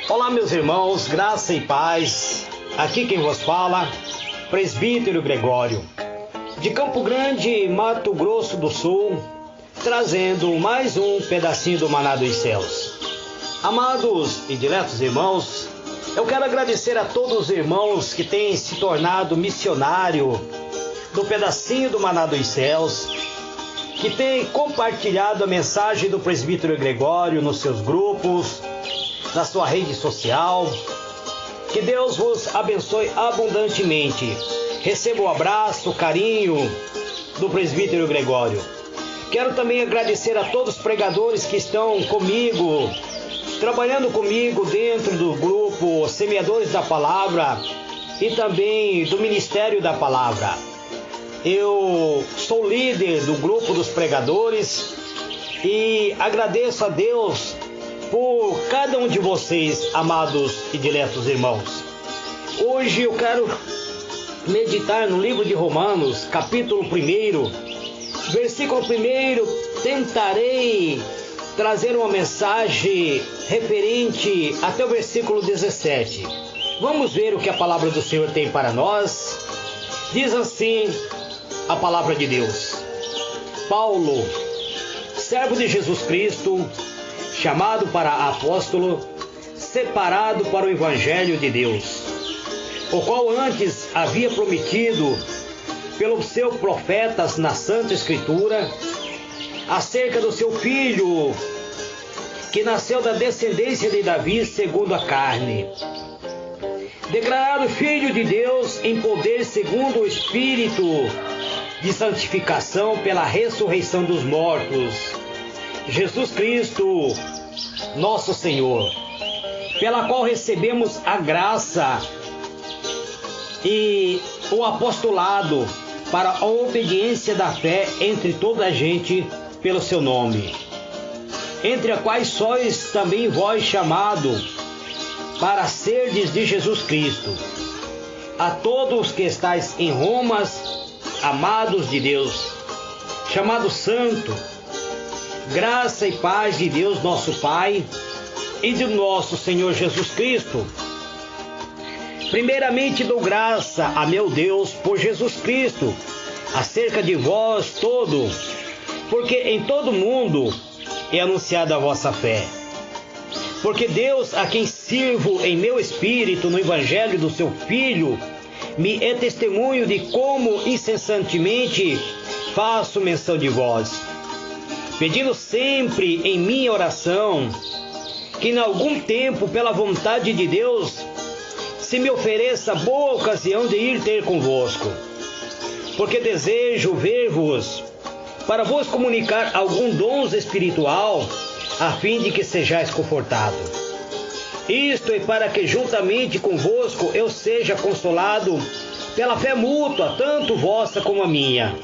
Olá, meus irmãos, graça e paz. Aqui quem vos fala, Presbítero Gregório, de Campo Grande, Mato Grosso do Sul, trazendo mais um pedacinho do Maná dos Céus. Amados e diletos irmãos, eu quero agradecer a todos os irmãos que têm se tornado missionário do pedacinho do Maná dos Céus, que têm compartilhado a mensagem do Presbítero Gregório nos seus grupos, na sua rede social. Que Deus vos abençoe abundantemente. Receba o abraço, o carinho do Presbítero Gregório. Quero também agradecer a todos os pregadores que estão comigo, trabalhando comigo dentro do grupo Semeadores da Palavra e também do Ministério da Palavra. Eu sou líder do grupo dos pregadores e agradeço a Deus por cada um de vocês, amados e diletos irmãos. Hoje eu quero meditar no livro de Romanos, capítulo 1, versículo 1. Tentarei trazer uma mensagem referente até o versículo 17. Vamos ver o que a palavra do Senhor tem para nós. Diz assim a palavra de Deus: Paulo, servo de Jesus Cristo, chamado para apóstolo, separado para o Evangelho de Deus, o qual antes havia prometido pelos seus profetas na Santa Escritura, acerca do seu filho, que nasceu da descendência de Davi segundo a carne, declarado Filho de Deus em poder segundo o Espírito de santificação pela ressurreição dos mortos, Jesus Cristo, nosso Senhor, pela qual recebemos a graça e o apostolado para a obediência da fé entre toda a gente pelo seu nome, entre a quais sois também vós chamado para serdes de Jesus Cristo. A todos que estáis em Roma, amados de Deus, chamados santo, graça e paz de Deus nosso Pai e de nosso Senhor Jesus Cristo. Primeiramente dou graça a meu Deus por Jesus Cristo, acerca de vós todo, porque em todo mundo é anunciada a vossa fé. Porque Deus, a quem sirvo em meu espírito no Evangelho do seu Filho, me é testemunho de como incessantemente faço menção de vós, pedindo sempre em minha oração que em algum tempo, pela vontade de Deus, se me ofereça boa ocasião de ir ter convosco, porque desejo ver-vos para vos comunicar algum dom espiritual, a fim de que sejais confortados. Isto é para que juntamente convosco eu seja consolado pela fé mútua, tanto vossa como a minha.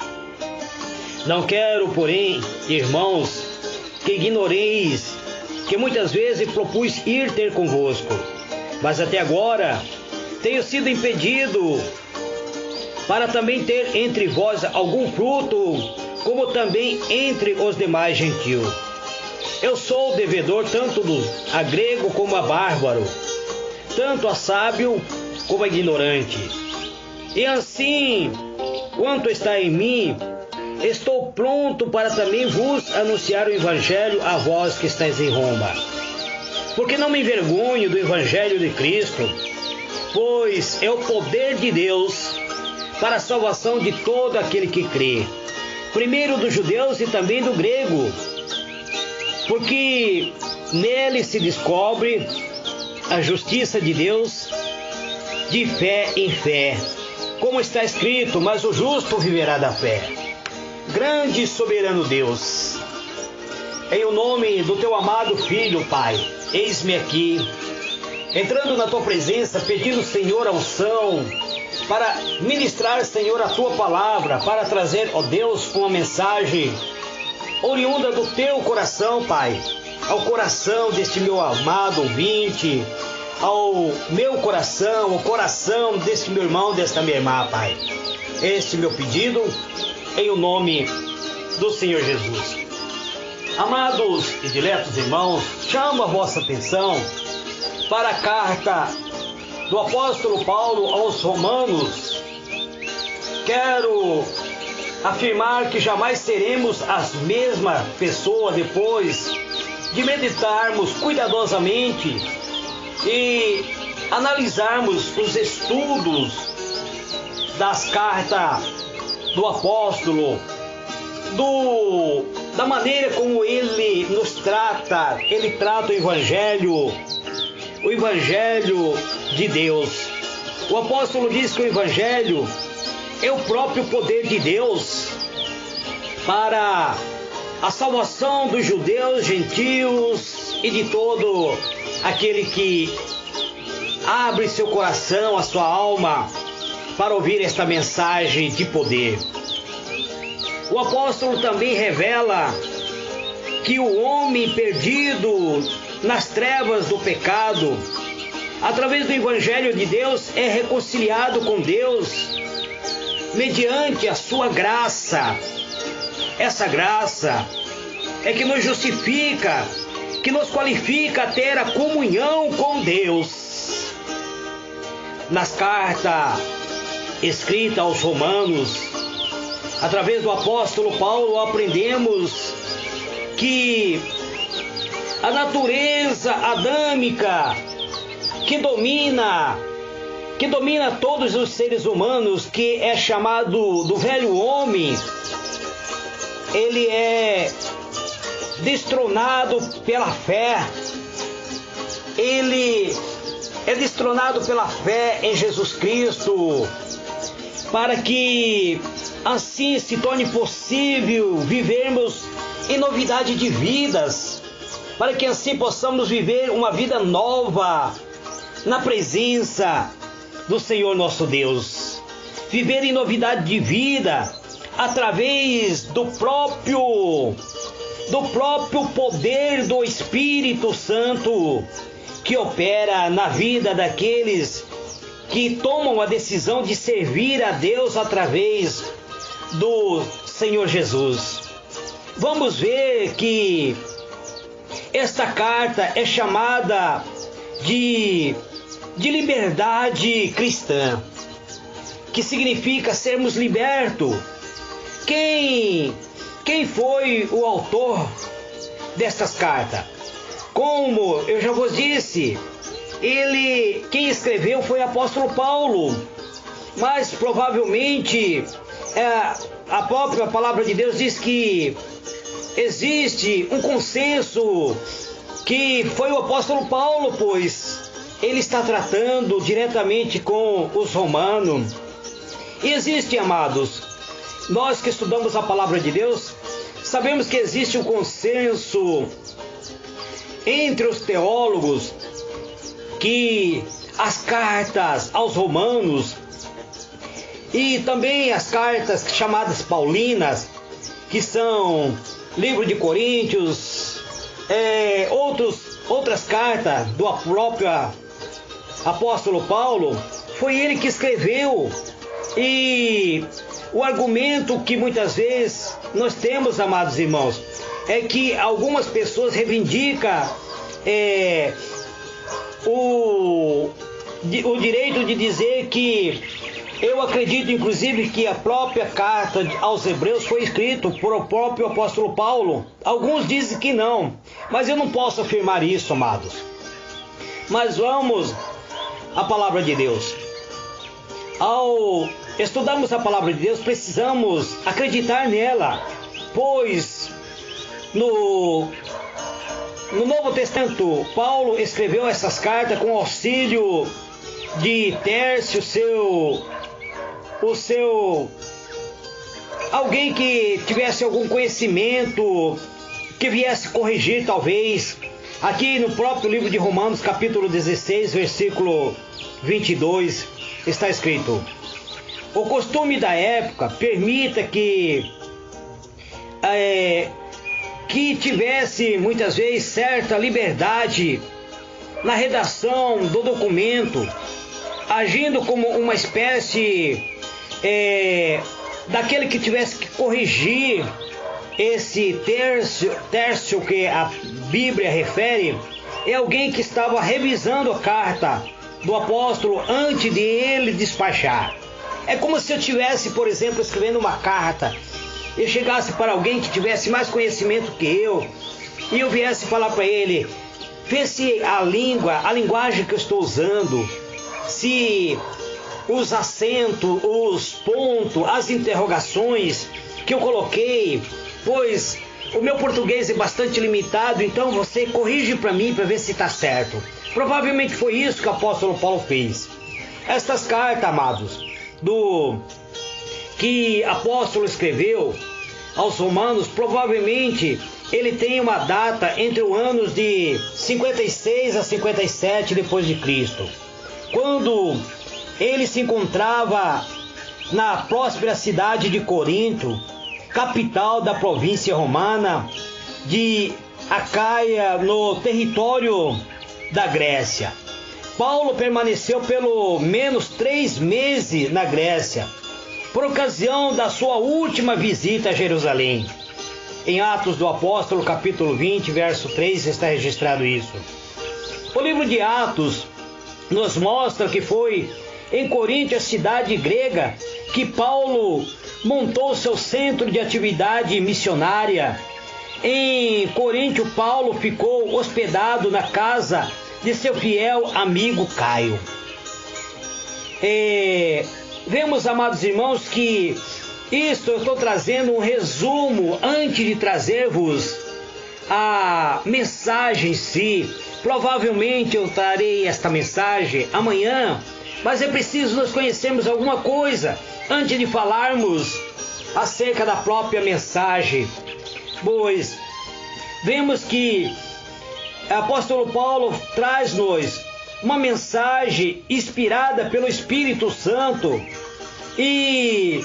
Não quero, porém, irmãos, que ignoreis que muitas vezes propus ir ter convosco, mas até agora tenho sido impedido, para também ter entre vós algum fruto, como também entre os demais gentios. Eu sou devedor tanto a grego como a bárbaro, tanto a sábio como a ignorante. E assim, quanto está em mim, estou pronto para também vos anunciar o Evangelho a vós que estáis em Roma. Porque não me envergonho do Evangelho de Cristo, pois é o poder de Deus para a salvação de todo aquele que crê, primeiro dos judeus e também do grego, porque nele se descobre a justiça de Deus de fé em fé, como está escrito: mas o justo viverá da fé. Grande e soberano Deus, em o nome do teu amado Filho, Pai, eis-me aqui, entrando na tua presença, pedindo, Senhor, a unção para ministrar, Senhor, a tua palavra, para trazer, ó Deus, uma mensagem oriunda do teu coração, Pai, ao coração deste meu amado ouvinte, ao meu coração, ao coração deste meu irmão, desta minha irmã, Pai. Este meu pedido, em o nome do Senhor Jesus. Amados e diletos irmãos, chamo a vossa atenção para a carta do apóstolo Paulo aos Romanos. Quero afirmar que jamais seremos as mesmas pessoas depois de meditarmos cuidadosamente e analisarmos os estudos das cartas do apóstolo, da maneira como ele nos trata. Ele trata o Evangelho de Deus. O apóstolo diz que o Evangelho é o próprio poder de Deus para a salvação dos judeus, gentios e de todo aquele que abre seu coração, a sua alma, para ouvir esta mensagem de poder. O apóstolo também revela que o homem perdido nas trevas do pecado, através do Evangelho de Deus, é reconciliado com Deus mediante a sua graça. Essa graça é que nos justifica, que nos qualifica a ter a comunhão com Deus. Nas cartas escritas aos Romanos, através do apóstolo Paulo, aprendemos que a natureza adâmica que domina todos os seres humanos, que é chamado do velho homem, ele é destronado pela fé. Ele é destronado pela fé em Jesus Cristo, para que assim se torne possível vivermos em novidade de vidas, para que assim possamos viver uma vida nova na presença do Senhor nosso Deus. Viver em novidade de vida através do próprio poder do Espírito Santo que opera na vida daqueles que tomam a decisão de servir a Deus através do Senhor Jesus. Vamos ver que esta carta é chamada de liberdade cristã, que significa sermos libertos. Quem foi o autor destas cartas? Como eu já vos disse, quem escreveu foi o apóstolo Paulo, mas provavelmente a própria palavra de Deus diz que existe um consenso que foi o apóstolo Paulo, pois ele está tratando diretamente com os romanos. E existe, amados, nós que estudamos a palavra de Deus, sabemos que existe um consenso entre os teólogos que as cartas aos romanos e também as cartas chamadas paulinas, que são livro de Coríntios, outras cartas do próprio apóstolo Paulo, foi ele que escreveu. E o argumento que muitas vezes nós temos, amados irmãos, é que algumas pessoas reivindicam o direito de dizer que, eu acredito inclusive que a própria carta aos Hebreus foi escrita por o próprio apóstolo Paulo. Alguns dizem que não, mas eu não posso afirmar isso, amados. Mas vamos à palavra de Deus. Ao estudarmos a palavra de Deus, precisamos acreditar nela, pois no Novo Testamento, Paulo escreveu essas cartas com auxílio de Tércio, alguém que tivesse algum conhecimento, que viesse corrigir talvez. Aqui no próprio livro de Romanos, capítulo 16, versículo 22, está escrito: o costume da época permita que tivesse muitas vezes certa liberdade na redação do documento, agindo como uma espécie daquele que tivesse que corrigir esse Tércio que a Bíblia refere é alguém que estava revisando a carta do apóstolo antes de ele despachar. É como se eu tivesse, por exemplo, escrevendo uma carta, eu chegasse para alguém que tivesse mais conhecimento que eu, e eu viesse falar para ele, vê se a linguagem que eu estou usando, se os acentos, os pontos, as interrogações que eu coloquei, pois o meu português é bastante limitado, então você corrige para mim para ver se está certo. Provavelmente foi isso que o apóstolo Paulo fez. Estas cartas, amados, que o apóstolo escreveu aos romanos, provavelmente ele tem uma data entre os anos de 56 a 57 depois de Cristo, quando ele se encontrava na próspera cidade de Corinto, capital da província romana de Acaia, no território da Grécia. Paulo permaneceu pelo menos 3 meses na Grécia, por ocasião da sua última visita a Jerusalém. Em Atos do Apóstolo, capítulo 20, verso 3, está registrado isso. O livro de Atos nos mostra que foi em Corinto, a cidade grega, que Paulo montou seu centro de atividade missionária. Em Corinto, Paulo ficou hospedado na casa de seu fiel amigo Caio. Vemos, amados irmãos, que isto eu estou trazendo um resumo antes de trazer-vos a mensagem em si. Provavelmente eu trarei esta mensagem amanhã, mas é preciso nós conhecermos alguma coisa antes de falarmos acerca da própria mensagem. Pois vemos que o apóstolo Paulo traz-nos uma mensagem inspirada pelo Espírito Santo, e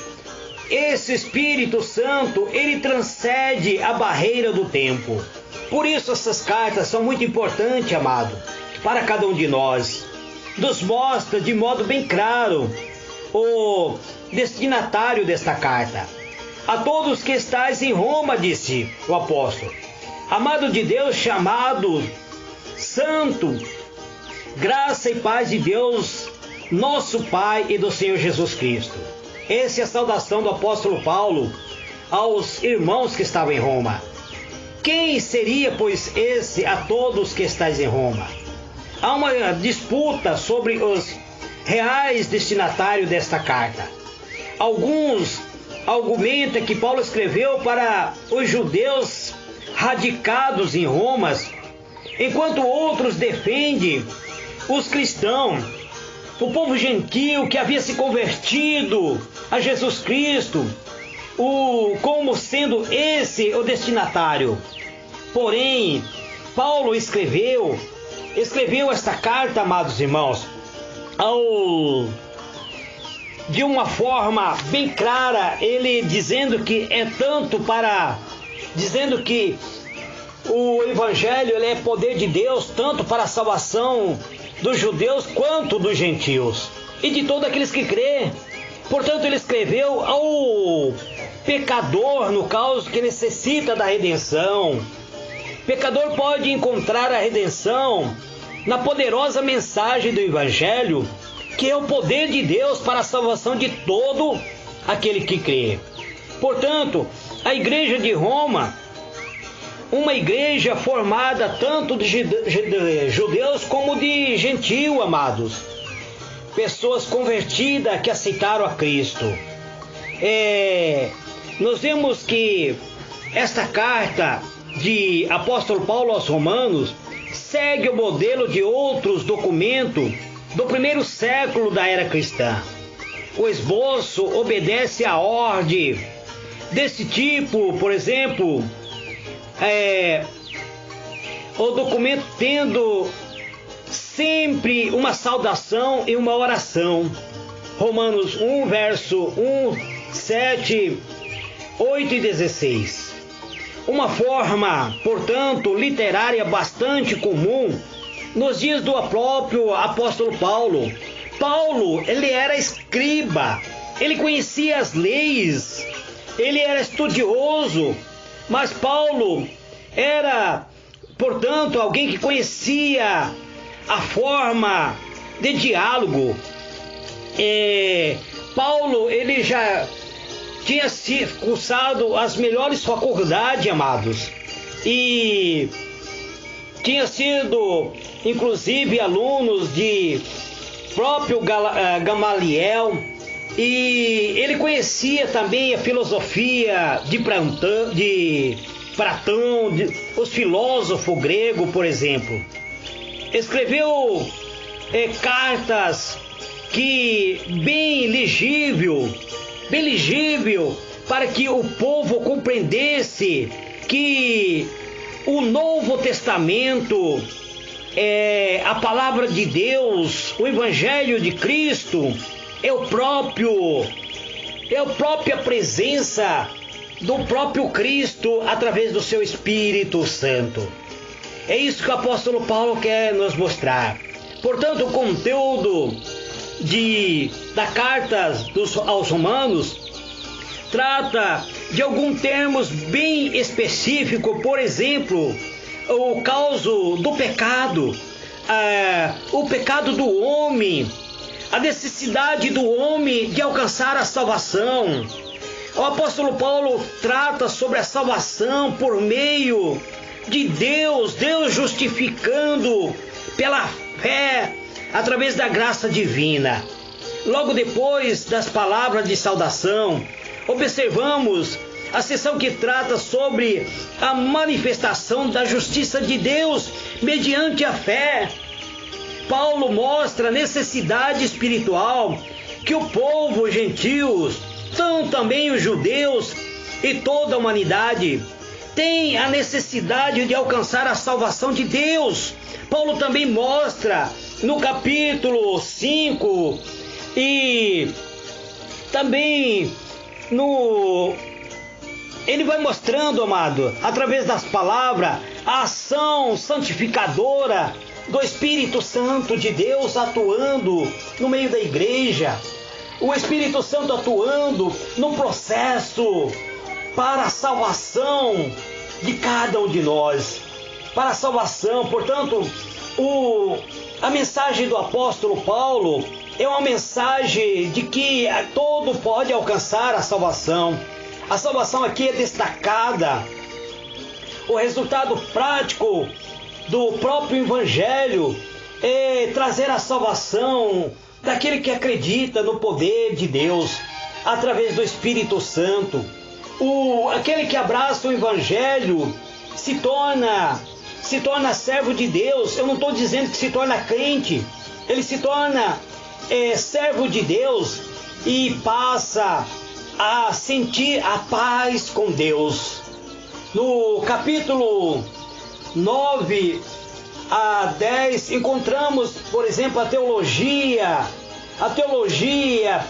esse Espírito Santo, ele transcende a barreira do tempo. Por isso essas cartas são muito importantes, amado, para cada um de nós. Nos mostra de modo bem claro o destinatário desta carta. A todos que estáis em Roma, disse o apóstolo, amado de Deus, chamado santo, graça e paz de Deus, nosso Pai, e do Senhor Jesus Cristo. Essa é a saudação do apóstolo Paulo aos irmãos que estavam em Roma. Quem seria, pois, esse a todos que estáis em Roma? Há uma disputa sobre os reais destinatários desta carta. Alguns argumentam que Paulo escreveu para os judeus radicados em Roma, enquanto outros defendem os cristãos, o povo gentil que havia se convertido a Jesus Cristo, como sendo esse o destinatário. Porém, Paulo escreveu esta carta, amados irmãos, de uma forma bem clara, ele dizendo que o Evangelho ele é poder de Deus, tanto para a salvação dos judeus quanto dos gentios, e de todos aqueles que crê. Portanto, ele escreveu ao pecador, no caso, que necessita da redenção. O pecador pode encontrar a redenção na poderosa mensagem do Evangelho, que é o poder de Deus para a salvação de todo aquele que crê. Portanto, a igreja de Roma, uma igreja formada tanto de judeus como de gentios, amados, pessoas convertidas que aceitaram a Cristo. Nós vemos que esta carta de apóstolo Paulo aos Romanos segue o modelo de outros documentos do primeiro século da era cristã. O esboço obedece à ordem desse tipo, por exemplo, o documento tendo sempre uma saudação e uma oração. Romanos 1, verso 1, 7, 8 e 16. Uma forma, portanto, literária bastante comum nos dias do próprio apóstolo Paulo. Paulo, ele era escriba, ele conhecia as leis, ele era estudioso Mas Paulo era, portanto, alguém que conhecia a forma de diálogo. Paulo, ele já tinha cursado as melhores faculdades, amados, e tinha sido, inclusive, alunos de próprio Gamaliel, e ele conhecia também a filosofia de Platão, os filósofos gregos, por exemplo. Escreveu cartas que bem legível para que o povo compreendesse que o Novo Testamento, a palavra de Deus, o Evangelho de Cristo, é a própria presença do próprio Cristo através do seu Espírito Santo. É isso que o apóstolo Paulo quer nos mostrar. Portanto, o conteúdo da carta aos Romanos trata de alguns termos bem específicos, por exemplo, o caso do pecado, o pecado do homem, a necessidade do homem de alcançar a salvação. O apóstolo Paulo trata sobre a salvação por meio de Deus justificando pela fé através da graça divina. Logo depois das palavras de saudação, observamos a seção que trata sobre a manifestação da justiça de Deus mediante a fé. Paulo mostra a necessidade espiritual que o povo gentios, também os judeus e toda a humanidade, tem a necessidade de alcançar a salvação de Deus. Paulo também mostra no capítulo 5 e também ele vai mostrando, amado, através das palavras, a ação santificadora do Espírito Santo de Deus atuando no meio da igreja. O Espírito Santo atuando no processo para a salvação de cada um de nós. Para a salvação, portanto, a mensagem do apóstolo Paulo é uma mensagem de que todo pode alcançar a salvação. A salvação aqui é destacada. O resultado prático do próprio Evangelho é trazer a salvação daquele que acredita no poder de Deus através do Espírito Santo. Aquele que abraça o Evangelho se torna servo de Deus. Eu não estou dizendo que se torna crente. Ele se torna servo de Deus e passa a sentir a paz com Deus. No capítulo 9 a 10 encontramos, por exemplo, a teologia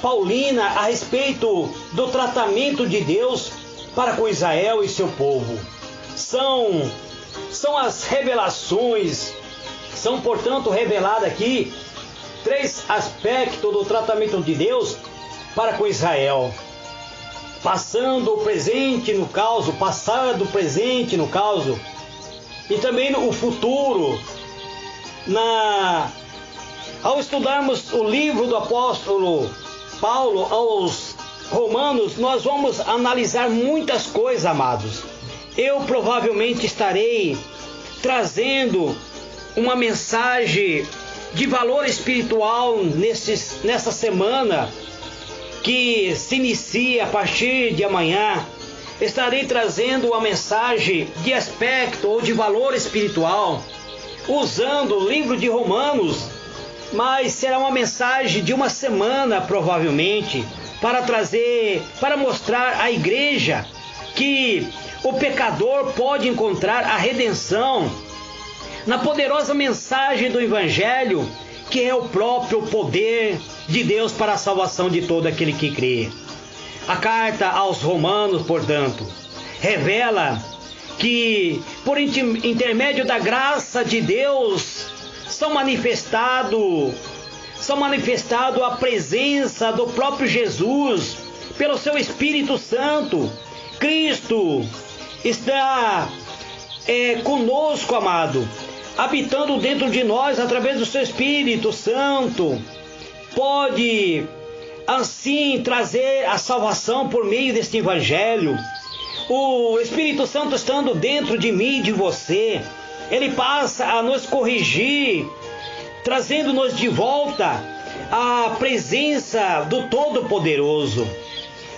paulina a respeito do tratamento de Deus para com Israel e seu povo. São as revelações, portanto reveladas aqui 3 aspectos do tratamento de Deus para com Israel. Passando, presente no caso, passado, presente no caso, e também o futuro. Ao estudarmos o livro do apóstolo Paulo aos Romanos, nós vamos analisar muitas coisas, amados. Eu provavelmente estarei trazendo uma mensagem de valor espiritual nessa semana que se inicia a partir de amanhã. Estarei trazendo uma mensagem de aspecto ou de valor espiritual usando o livro de Romanos, mas será uma mensagem de uma semana provavelmente para mostrar à igreja que o pecador pode encontrar a redenção na poderosa mensagem do Evangelho, que é o próprio poder de Deus para a salvação de todo aquele que crê. A carta aos Romanos, portanto, revela que por intermédio da graça de Deus são manifestado a presença do próprio Jesus pelo seu Espírito Santo. Cristo está conosco, amado, habitando dentro de nós através do seu Espírito Santo. Pode assim trazer a salvação por meio deste Evangelho. O Espírito Santo estando dentro de mim e de você, ele passa a nos corrigir, trazendo-nos de volta à presença do Todo-Poderoso.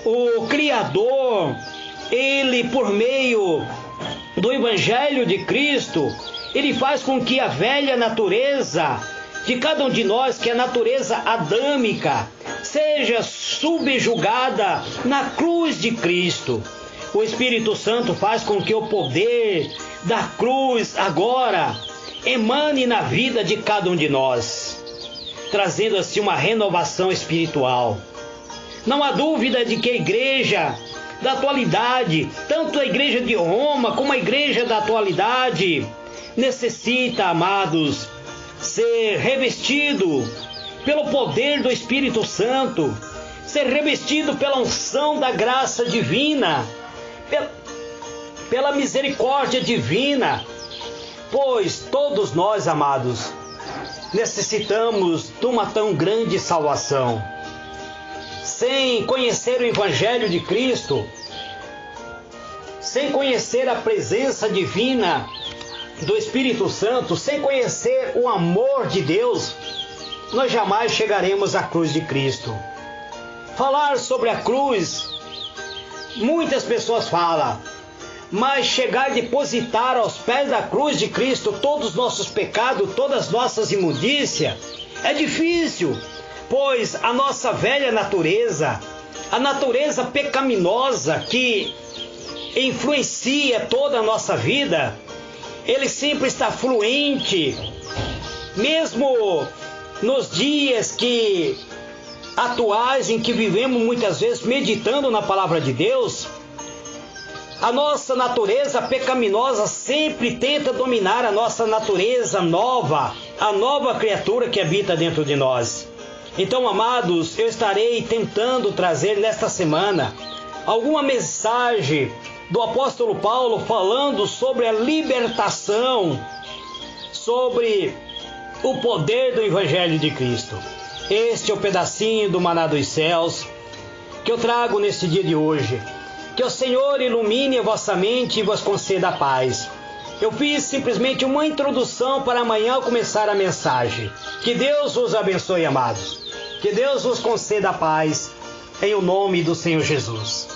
O Criador, ele por meio do Evangelho de Cristo, ele faz com que a velha natureza de cada um de nós, que é a natureza adâmica, seja subjugada na cruz de Cristo. O Espírito Santo faz com que o poder da cruz agora emane na vida de cada um de nós, trazendo assim uma renovação espiritual. Não há dúvida de que a igreja da atualidade, tanto a igreja de Roma como a igreja da atualidade, necessita, amados, ser revestido pelo poder do Espírito Santo, ser revestido pela unção da graça divina, pela misericórdia divina, pois todos nós, amados, necessitamos de uma tão grande salvação. Sem conhecer o Evangelho de Cristo, sem conhecer a presença divina do Espírito Santo, sem conhecer o amor de Deus, nós jamais chegaremos à cruz de Cristo. Falar sobre a cruz, muitas pessoas falam, mas chegar a depositar aos pés da cruz de Cristo todos os nossos pecados, todas as nossas imundícias, é difícil, pois a nossa velha natureza, a natureza pecaminosa que influencia toda a nossa vida, ele sempre está fluente, mesmo nos dias atuais em que vivemos muitas vezes meditando na palavra de Deus. A nossa natureza pecaminosa sempre tenta dominar a nossa natureza nova, a nova criatura que habita dentro de nós. Então, amados, eu estarei tentando trazer nesta semana alguma mensagem do apóstolo Paulo falando sobre a libertação, sobre o poder do Evangelho de Cristo. Este é o pedacinho do maná dos céus que eu trago nesse dia de hoje. Que o Senhor ilumine a vossa mente e vos conceda a paz. Eu fiz simplesmente uma introdução para amanhã começar a mensagem. Que Deus vos abençoe, amados. Que Deus vos conceda a paz, em o nome do Senhor Jesus.